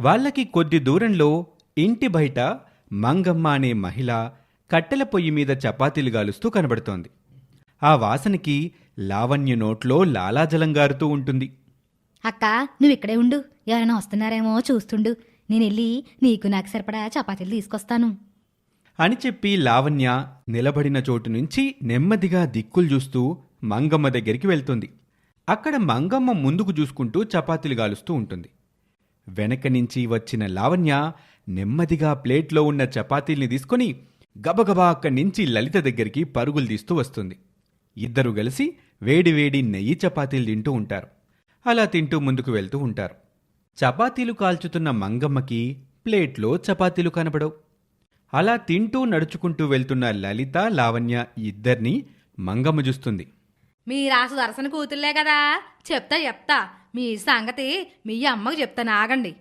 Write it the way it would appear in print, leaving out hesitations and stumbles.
వాళ్ళకి కొద్ది దూరంలో ఇంటి బయట మంగమ్మ అనే మహిళ కట్టెల పొయ్యి మీద చపాతీలు గాలుస్తూ కనబడుతోంది. ఆ వాసనకి లావణ్య నోట్లో లాలాజలం గారుతూ ఉంటుంది. అక్క నువ్విక్కడే ఉండు, ఎవరైనా వస్తున్నారేమో చూస్తుండు. నేనెళ్ళి నీకు నాకు సరిపడా చపాతీలు తీసుకొస్తాను అని చెప్పి లావణ్య నిలబడిన చోటు నుంచి నెమ్మదిగా దిక్కులు చూస్తూ మంగమ్మ దగ్గరికి వెళ్తుంది. అక్కడ మంగమ్మ ముందుకు చూసుకుంటూ చపాతీలు గాలుస్తూ ఉంటుంది. వెనక నుంచి వచ్చిన లావణ్య నెమ్మదిగా ప్లేట్లో ఉన్న చపాతీల్ని తీసుకొని గబగబా అక్కడి నుంచి లలిత దగ్గరికి పరుగులు తీస్తూ వస్తుంది. ఇద్దరు కలిసి వేడివేడి నెయ్యి చపాతీలు తింటూ ఉంటారు. అలా తింటూ ముందుకు వెళ్తూ ఉంటారు. చపాతీలు కాల్చుతున్న మంగమ్మకి ప్లేట్లో చపాతీలు కనబడవు. అలా తింటూ నడుచుకుంటూ వెళ్తున్న లలిత లావణ్య ఇద్దరినీ మంగమ్మ చూస్తుంది. మీరాసు దర్శన కూతుర్లే కదా, చెప్తా మీ సంగతి మీ అమ్మకు చెప్తాను, ఆగండి.